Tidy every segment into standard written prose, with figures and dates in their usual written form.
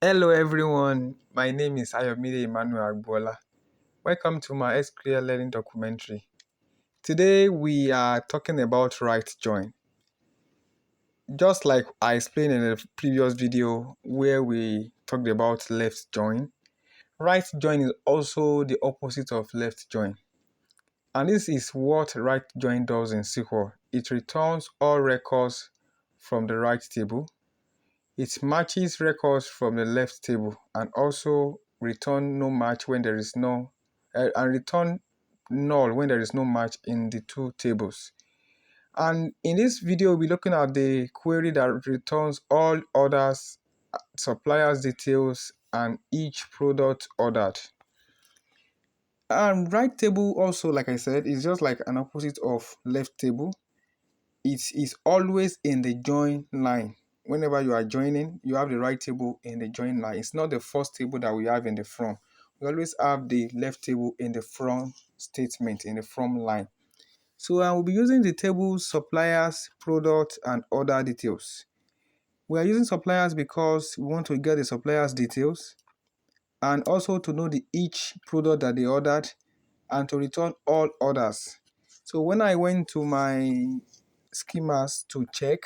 Hello everyone, my name is Ayomide Emmanuel Agbola. Welcome to my SQL learning documentary. Today we are talking about right join. Just like I explained in the previous video where we talked about left join, right join is also the opposite of left join. And this is what right join does in SQL. It returns all records from the right table. It matches records from the left table and also return no match when there is no and return null when there is no match in the two tables. And in this video, we'll be looking at the query that returns all orders, suppliers details, and each product ordered. And right table also, like I said, is just like an opposite of left table. It is always in the join line. Whenever you are joining, you have the right table in the join line. It's not the first table that we have in the from. We always have the left table in the from statement, in the from line. So I will be using the table suppliers, product, and order details. We are using suppliers because we want to get the suppliers details and also to know the each product that they ordered and to return all orders. So when I went to my schemas to check,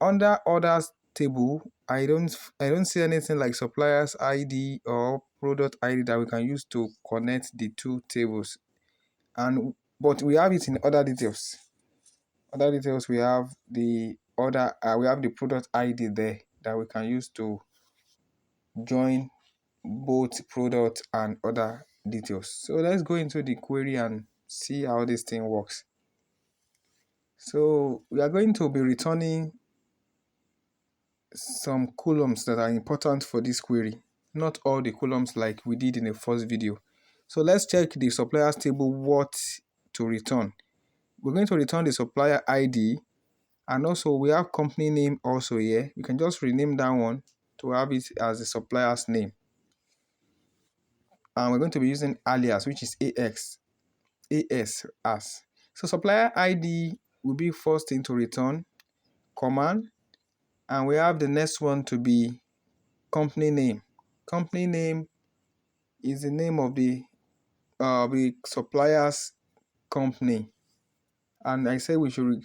under orders table, I don't see anything like suppliers ID or product ID that we can use to connect the two tables. But we have it in other details. Other details, we have the order, we have the product ID there that we can use to join both product and other details. So let's go into the query and see how this thing works. So we are going to be returning some columns that are important for this query, not all the columns like we did in the first video. So let's check the suppliers table what to return. We're going to return the supplier ID, and also we have company name also here. We can just rename that one to have it as the supplier's name. And we're going to be using alias, which is AS as. So supplier ID will be first thing to return, command, and we have the next one to be company name. Company name is the name of the supplier's company, and I say we should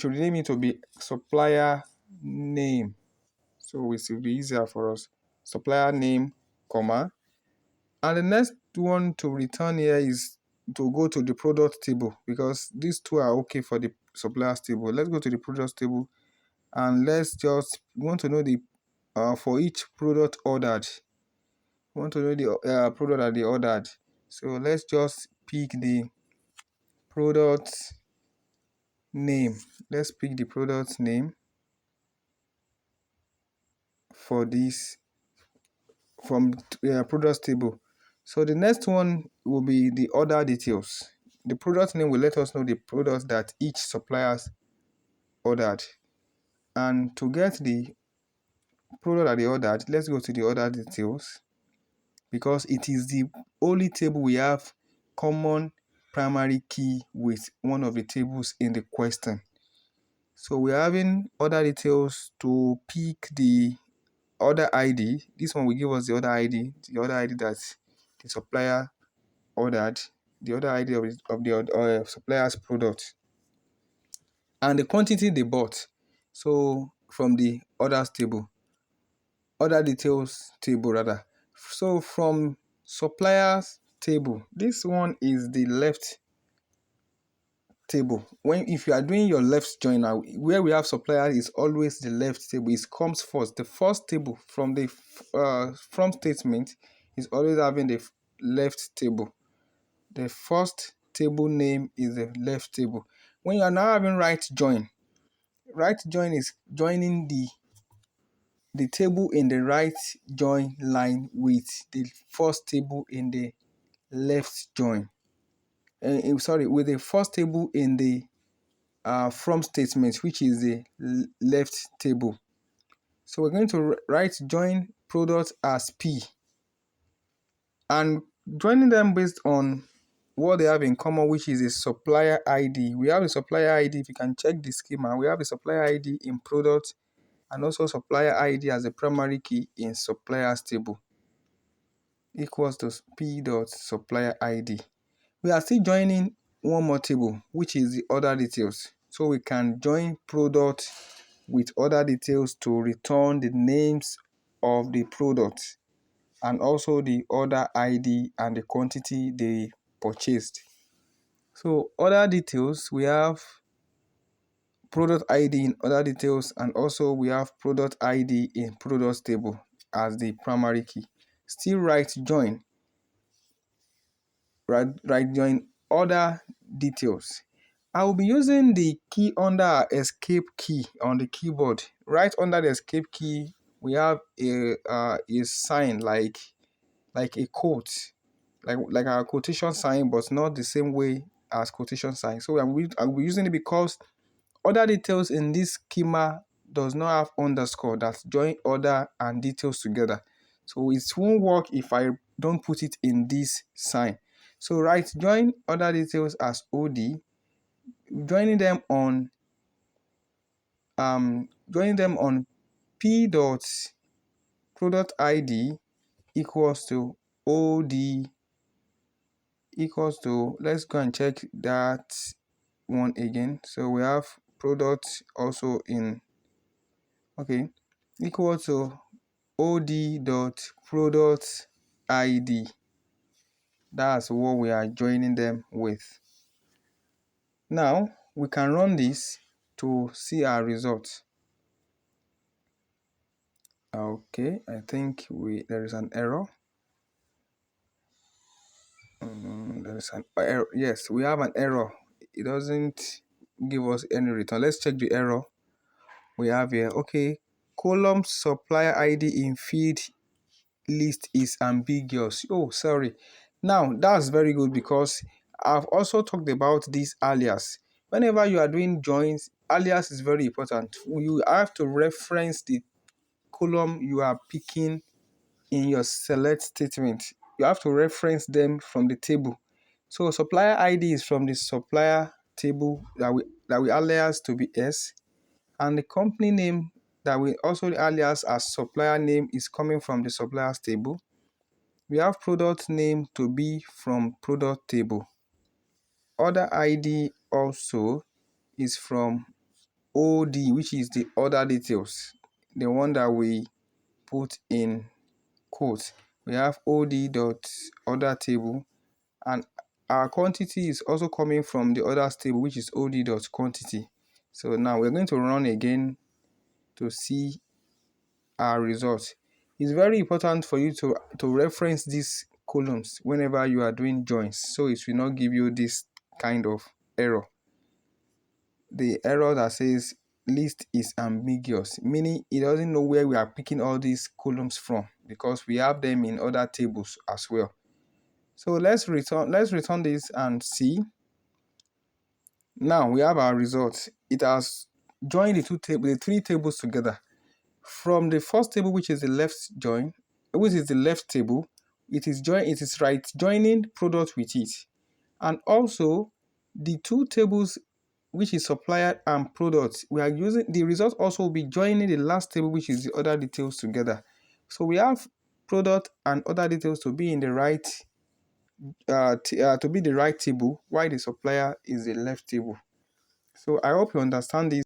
rename it to be supplier name, so it will be easier for us. Supplier name, comma, and the next one to return here is to go to the product table because these two are okay for the suppliers table. Let's go to the product table and let's just want to know the for each product ordered. We want to know the product that they ordered. So let's just pick the product name. Let's pick the product name for this from product table. So the next one will be the order details. The product name will let us know the products that each suppliers ordered. And to get the product that they ordered, let's go to the order details because it is the only table we have common primary key with one of the tables in the question. So we're having order details to pick the order ID. This one will give us the order ID that the supplier ordered, the order ID of the supplier's product, and the quantity they bought. So from the orders table, order details table rather. So from suppliers table, this one is the left table. If you are doing your left join now, where we have supplier is always the left table. It comes first. The first table from the from statement is always having the left table. The first table name is the left table. When you are now having right join is joining the table in the right join line with the first table in the left join. With the first table in the from statement, which is the left table. So we're going to write join product as P and joining them based on what they have in common, which is a supplier ID. We have a supplier ID. If you can check the schema, we have a supplier ID in product and also supplier ID as the primary key in suppliers table equals to p dot supplier ID. We are still joining one more table, which is the order details. So we can join product with other details to return the names of the product and also the order ID and the quantity they purchased. So other details, we have product ID in other details, and also we have product ID in products table as the primary key. Still right join other details. I will be using the key under escape key on the keyboard. Right under the escape key, we have a sign like a quote, like our quotation sign, but not the same way as quotation sign. So I'll be using it because other details in this schema does not have underscore that join order and details together. So it won't work if I don't put it in this sign. So right join other details as OD, joining them on P dot product ID equals to OD equals to, let's go and check that one again. So we have product also in, okay, equal to OD dot product ID. That's what we are joining them with. Now we can run this to see our results. Okay, I think there is an error. There is an error. Yes, we have an error. It doesn't give us any return. Let's check the error we have here. Okay, column supplier ID in field list is ambiguous. Oh, sorry. Now that's very good because I've also talked about this alias. Whenever you are doing joins, alias is very important. You have to reference the column you are picking in your select statement. You have to reference them from the table. So supplier ID is from the supplier table that we alias to be S, and the company name that we also alias as supplier name is coming from the suppliers table. We have product name to be from product table. Order ID also is from OD, which is the order details, the one that we put in quotes. We have OD dot order table, and our quantity is also coming from the orders table, which is OD dot quantity. So now we're going to run again to see our results. It's very important for you to reference these columns whenever you are doing joins, so it will not give you this kind of error. The error that says list is ambiguous, meaning it doesn't know where we are picking all these columns from because we have them in other tables as well. So let's return this and see. Now we have our results. It has joined the three tables together. From the first table, which is the left join, which is the left table, it is right joining product with it. And also the two tables, which is supplier and product, we are using the result also will be joining the last table, which is the other details together. So we have product and other details to be in the right to be the right table, while the supplier is the left table. So I hope you understand this.